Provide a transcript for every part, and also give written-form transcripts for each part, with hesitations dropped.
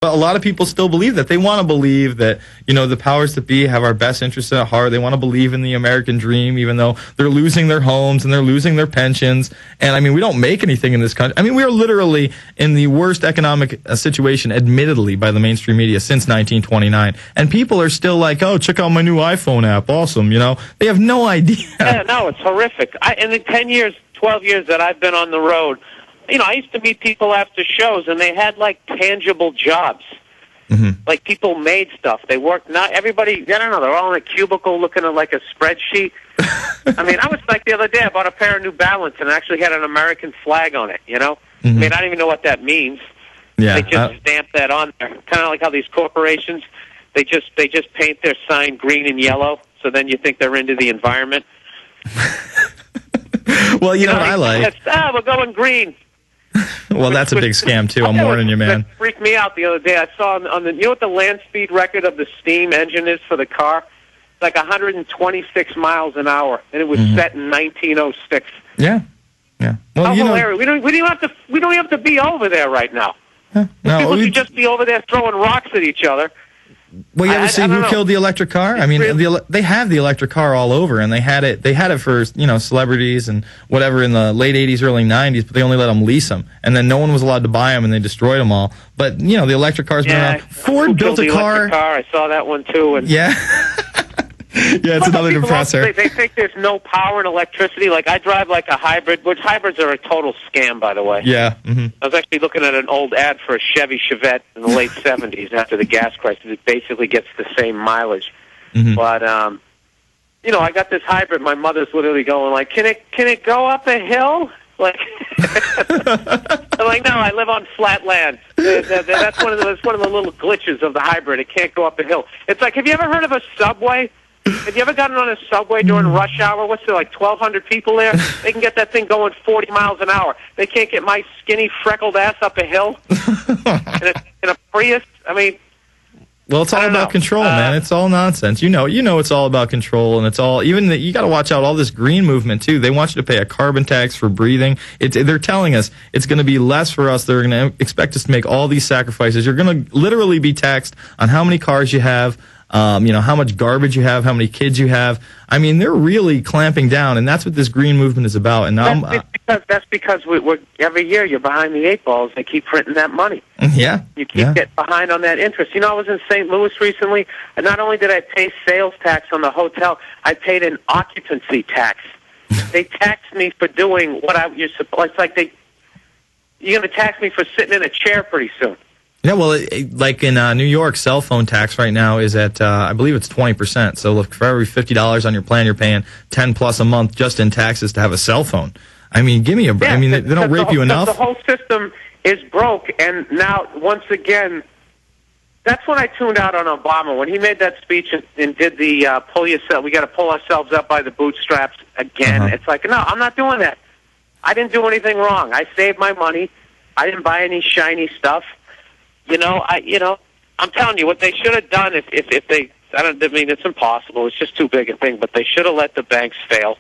But a lot of people still believe that. They want to believe that, the powers that be have our best interests at heart. They want to believe in the American dream, even though they're losing their homes and they're losing their pensions. And, we don't make anything in this country. We are literally in the worst economic situation, admittedly, by the mainstream media since 1929. And people are still like, oh, check out my new iPhone app. Awesome, They have no idea. Yeah, no, it's horrific. In the 10 years, 12 years that I've been on the road, I used to meet people after shows, and they had, tangible jobs. Mm-hmm. Like, people made stuff. They worked. Not everybody, I don't know, they're all in a cubicle looking at, a spreadsheet. I was the other day, I bought a pair of New Balance, and it actually had an American flag on it, Mm-hmm. I don't even know what that means. Yeah, they just stamp that on there. Kind of like how these corporations, they just paint their sign green and yellow, so then you think they're into the environment. Well, what I like? We're going green. Well, that's a big scam, too. I'm warning you, man. That freaked me out the other day. I saw on the, what the land speed record of the steam engine is for the car? It's like 126 miles an hour, and it was set in 1906. Yeah. Well, how hilarious! We don't even have to be over there right now. No, people should just be over there throwing rocks at each other. Well, you ever see who killed the electric car? They have the electric car all over, and they had it for celebrities and whatever in the late 80s, early 90s, but they only let them lease them, and then no one was allowed to buy them, and they destroyed them all. But the electric car's been around. Ford built a car. I saw that one too. And yeah. Yeah, it's another depressor. They think there's no power and electricity. Like, I drive like a hybrid, which hybrids are a total scam, by the way. Yeah. Mm-hmm. I was actually looking at an old ad for a Chevy Chevette in the late 70s after the gas crisis. It basically gets the same mileage. Mm-hmm. But, I got this hybrid. My mother's literally going like, can it go up a hill? Like, I'm like, no, I live on flat land. That's one of the little glitches of the hybrid. It can't go up a hill. It's like, have you ever heard of a subway? Have you ever gotten on a subway during rush hour? What's there, 1,200 people there? They can get that thing going 40 miles an hour. They can't get my skinny, freckled ass up a hill in a Prius. Well, it's all about control, man. It's all nonsense. It's all about control, and it's all you got to watch out all this green movement too. They want you to pay a carbon tax for breathing. They're telling us it's going to be less for us. They're going to expect us to make all these sacrifices. You're going to literally be taxed on how many cars you have. How much garbage you have, how many kids you have. They're really clamping down, and that's what this green movement is about. And now that's because we're every year you're behind the eight balls. They keep printing that money. Yeah, you keep getting behind on that interest. I was in St. Louis recently, and not only did I pay sales tax on the hotel, I paid an occupancy tax. They taxed me for doing what you're supposed. It's like you're going to tax me for sitting in a chair pretty soon. Yeah, well, like in New York, cell phone tax right now is at, I believe it's 20%. So look, for every $50 on your plan, you're paying $10+ a month just in taxes to have a cell phone. Give me a break. They don't rape you enough. The whole system is broke, and now, once again, that's when I tuned out on Obama. When he made that speech and did the we got to pull ourselves up by the bootstraps again. It's like, no, I'm not doing that. I didn't do anything wrong. I saved my money. I didn't buy any shiny stuff. I'm telling you, what they should have done if they, it's impossible. It's just too big a thing, but they should have let the banks fail.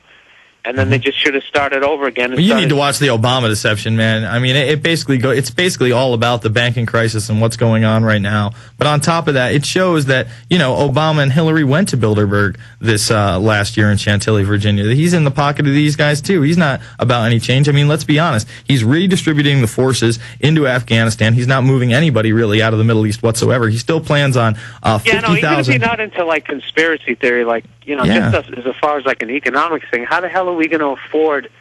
And then they just should have started over again. Well, you need to watch the Obama deception, man. It's basically all about the banking crisis and what's going on right now. But on top of that, it shows that, Obama and Hillary went to Bilderberg this last year in Chantilly, Virginia. He's in the pocket of these guys, too. He's not about any change. Let's be honest. He's redistributing the forces into Afghanistan. He's not moving anybody really out of the Middle East whatsoever. He still plans on 50,000. Even if you're not into, conspiracy theory, just as far as, an economics thing, how the hell are we going to afford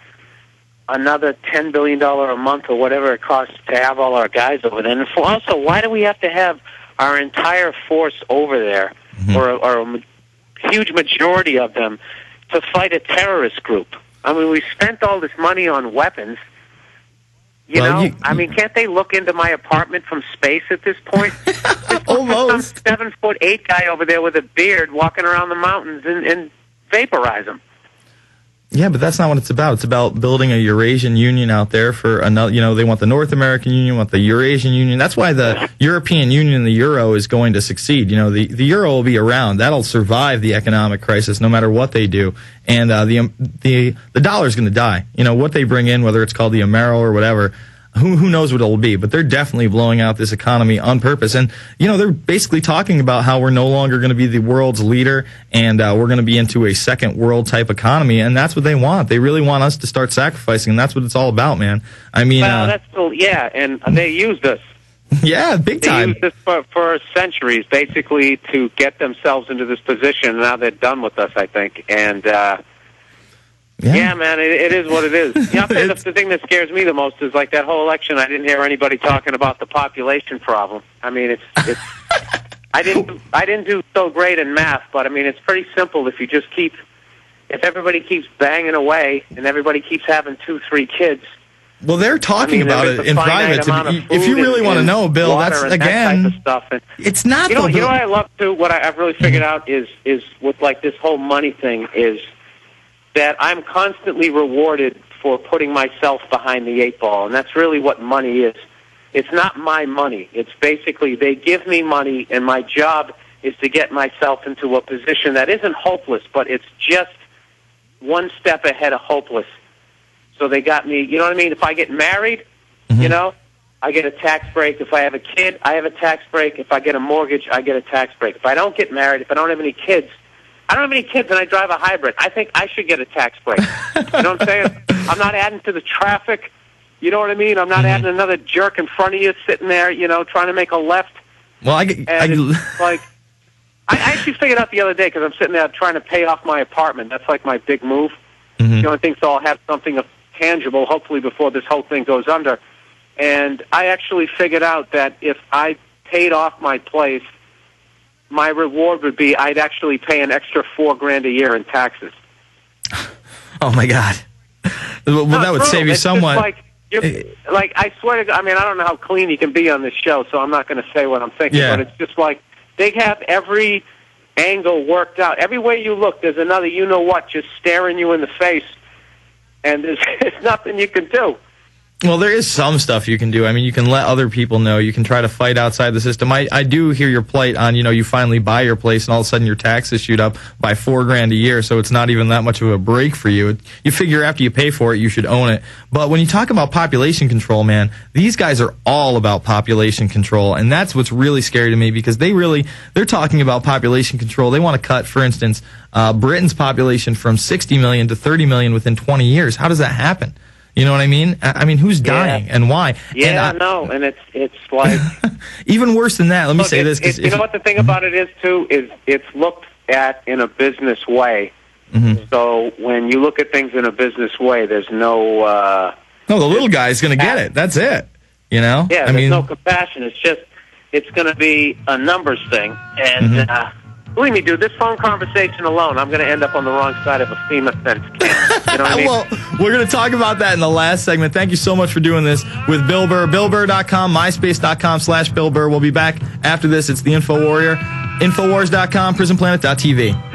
another $10 billion a month or whatever it costs to have all our guys over there? And also, why do we have to have our entire force over there, or a huge majority of them, to fight a terrorist group? We spent all this money on weapons. Can't they look into my apartment from space at this point? Almost. Some 7'8" guy over there with a beard walking around the mountains and vaporize them. Yeah, but that's not what it's about. It's about building a Eurasian Union out there for another. They want the North American Union, want the Eurasian Union. That's why the European Union and the euro is going to succeed. The euro will be around. That'll survive the economic crisis no matter what they do. And the dollar's going to die. What they bring in, whether it's called the Amero or whatever, who knows what it'll be, but they're definitely blowing out this economy on purpose. And, they're basically talking about how we're no longer going to be the world's leader and we're going to be into a second world type economy. And that's what they want. They really want us to start sacrificing. And that's what it's all about, man. I mean, and they used us. Yeah, big time. They used this for centuries, basically, to get themselves into this position. And now they're done with us, I think. And, yeah, man, it is what it is. The thing that scares me the most is like that whole election. I didn't hear anybody talking about the population problem. I mean, it's I didn't do so great in math, but I mean, it's pretty simple. If everybody keeps banging away and everybody keeps having 2-3 kids. Well, they're talking about it in private. If you really want to know, Bill, that's again, that type of stuff. And, it's not. You know what I love too. What I've really figured out is with like this whole money thing is that I'm constantly rewarded for putting myself behind the 8 ball, and that's really what money is. It's not my money. It's basically they give me money, and my job is to get myself into a position that isn't hopeless, but it's just one step ahead of hopeless. So they got me, you know what I mean? If I get married, I get a tax break. If I have a kid, I have a tax break. If I get a mortgage, I get a tax break. If I don't get married, if I don't have any kids, I don't have any kids and I drive a hybrid, I think I should get a tax break. You know what I'm saying? I'm not adding to the traffic. You know what I mean? I'm not adding another jerk in front of you sitting there, trying to make a left. Well, I actually figured out the other day because I'm sitting there trying to pay off my apartment. That's like my big move. The only thing, so I'll have something tangible, hopefully, before this whole thing goes under. And I actually figured out that if I paid off my place, my reward would be I'd actually pay an extra $4,000 a year in taxes. Oh my God! Well, that would save you somewhat. I swear to God, I mean, I don't know how clean you can be on this show, so I'm not going to say what I'm thinking. Yeah. But it's just like they have every angle worked out. Every way you look, there's another you-know-what just staring you in the face, and there's nothing you can do. Well, there is some stuff you can do. I mean, you can let other people know. You can try to fight outside the system. I do hear your plight on, you finally buy your place and all of a sudden your taxes shoot up by $4,000 a year, so it's not even that much of a break for you. You figure after you pay for it, you should own it. But when you talk about population control, man, these guys are all about population control, and that's what's really scary to me because they're talking about population control. They want to cut, for instance, Britain's population from 60 million to 30 million within 20 years. How does that happen? You know what I mean? I mean, who's dying and why? Yeah, and it's like even worse than that. Let me say this. You know what the thing about it is too is it's looked at in a business way. So when you look at things in a business way, there's no. No, the little guy's going to get it. That's it. Yeah, there's no compassion. It's going to be a numbers thing, and. Believe me, dude, this phone conversation alone, I'm going to end up on the wrong side of a FEMA fence can. You know what I mean? Well, we're going to talk about that in the last segment. Thank you so much for doing this with Bill Burr. BillBurr.com, MySpace.com/Bill Burr. We'll be back after this. It's the Infowarrior, Infowars.com, PrisonPlanet.tv.